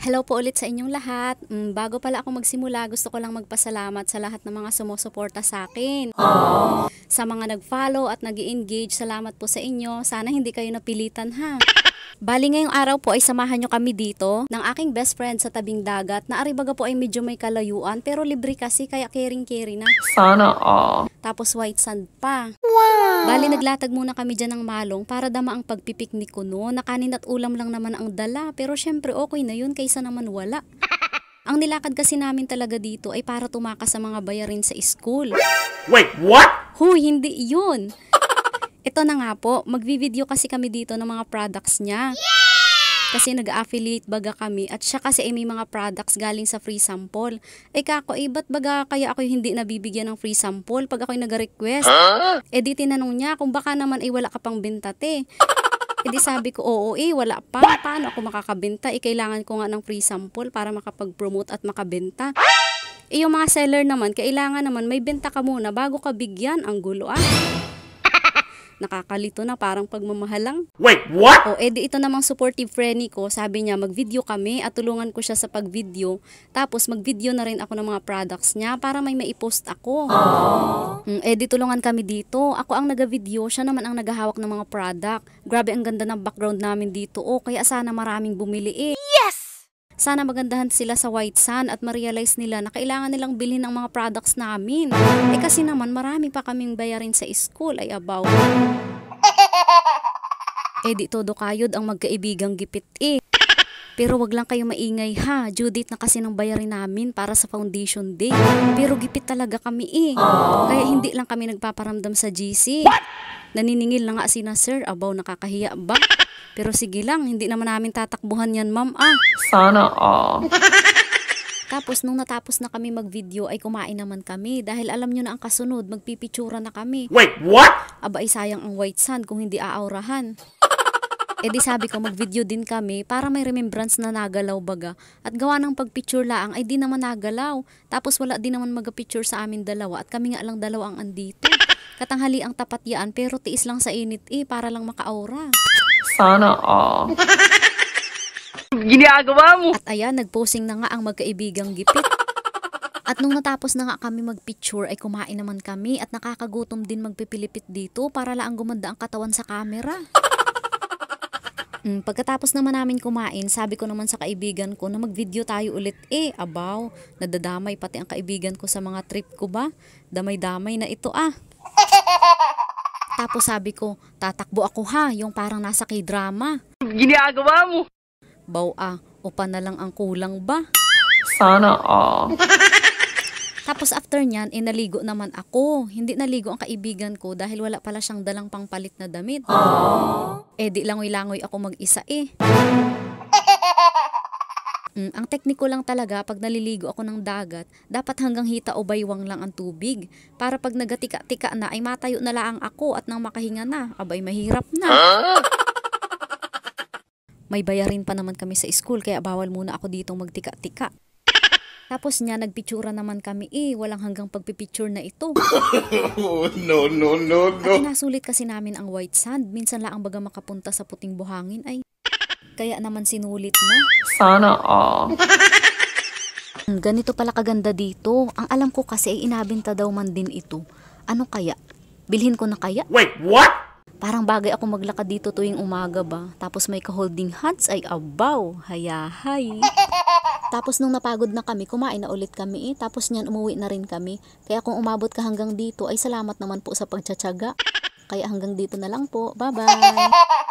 Hello po ulit sa inyong lahat. Bago pala ako magsimula, gusto ko lang magpasalamat sa lahat ng mga sumusuporta sa akin. Sa mga nag-follow at nag-engage, salamat po sa inyo. Sana hindi kayo napilitan ha. Bali ngayong araw po ay samahan nyo kami dito ng aking best friend sa tabing dagat na aribaga po ay medyo may kalayuan pero libre kasi kaya caring-carry na. Sana all. Tapos white sand pa. Wow! Bali naglatag muna kami dyan ng malong para dama ang pagpipiknik ko noon. Nakanin at ulam lang naman ang dala pero syempre okay na yun kaysa naman wala. Ang nilakad kasi namin talaga dito ay para tumakas sa mga bayarin sa school. Wait, what? Huy, hindi yun. Ito na nga po, magvi-video kasi kami dito ng mga products niya. Kasi nag-affiliate baga kami at siya kasi ay may mga products galing sa free sample. Kako, ba't baga kaya ako hindi nabibigyan ng free sample pag ako'y nag-request? Di tinanong niya kung baka naman ay wala ka pang binta te. Di sabi ko, oo wala pa. Paano ako makakabenta? Kailangan ko nga ng free sample para makapag-promote at makabenta. Yung mga seller naman, kailangan naman may benta ka muna bago ka bigyan. Ang gulo Nakakalito na parang pagmamahal lang. Wait, what? Di ito namang supportive friend ko, sabi niya mag-video kami at tulungan ko siya sa pag-video. Tapos mag-video na rin ako ng mga products niya para may maipost ako. Di tulungan kami dito. Ako ang naga-video, siya naman ang naghahawak ng mga product. Grabe ang ganda ng background namin dito. Kaya sana maraming bumili Yes! Sana magandahan sila sa White Sand at ma-realize nila na kailangan nilang bilhin ang mga products namin. Kasi naman marami pa kaming bayarin sa school ay abaw. Di todo kayod ang magkaibigang gipit Pero wag lang kayo maingay ha. Due date na kasi ng bayarin namin para sa foundation day. Pero gipit talaga kami Kaya hindi lang kami nagpaparamdam sa GC. Naniningil na nga sina sir. Abaw, nakakahiya ba? Pero sige lang, hindi naman namin tatakbuhan yan ma'am Sana all. Tapos nung natapos na kami mag-video ay kumain naman kami dahil alam nyo na ang kasunod, magpipitsura na kami. Wait, what? Ay sayang ang white sand kung hindi aaurahan. Di sabi ko mag-video din kami para may remembrance na nagalaw baga. At gawa ng pagpicture laang ay di naman nagalaw. Tapos wala din naman mag-picture sa amin dalawa at kami nga lang dalawa ang andito. Katanghali ang tapat yaan pero tiis lang sa init para lang maka-aura. Sana all. Ginagawa mo. At ayan, nagposing na nga ang magkaibigang gipit. At nung natapos na nga kami magpicture ay kumain naman kami at nakakagutom din magpipilipit dito para lang gumanda ang katawan sa camera. Pagkatapos naman namin kumain, sabi ko naman sa kaibigan ko na mag-video tayo ulit abaw, nadadamay pati ang kaibigan ko sa mga trip ko ba? Damay-damay na ito Tapos sabi ko, tatakbo ako yung parang nasa K-drama. Ginagawa mo. Baw upa na lang ang kulang ba? Sana all. Tapos after nyan, naligo naman ako. Hindi naligo ang kaibigan ko dahil wala pala siyang dalang pangpalit na damit. Di langoy-langoy ako mag-isa Ang tekniko lang talaga pag naliligo ako ng dagat, dapat hanggang hita o baywang lang ang tubig. Para pag nagatika-tika na ay matayo na lang ako at nang makahinga na, abay mahirap na. May bayarin pa naman kami sa school kaya bawal muna ako ditong magtika-tika. Tapos niya nagpitsura naman kami walang hanggang pagpipicture na ito. No. At inasulit kasi namin ang white sand, minsan lang ang baga makapunta sa puting buhangin kaya naman sinulit na. Sana all. Ganito pala kaganda dito. Ang alam ko kasi ay inabenta daw man din ito. Ano kaya? Bilhin ko na kaya? Wait, what? Parang bagay ako maglakad dito tuwing umaga ba. Tapos may ka-holding hands ay abaw. Hayahay. Tapos nung napagod na kami, kumain na ulit kami Tapos niyan umuwi na rin kami. Kaya kung umabot ka hanggang dito ay salamat naman po sa pagtsatsaga. Kaya hanggang dito na lang po. Bye-bye.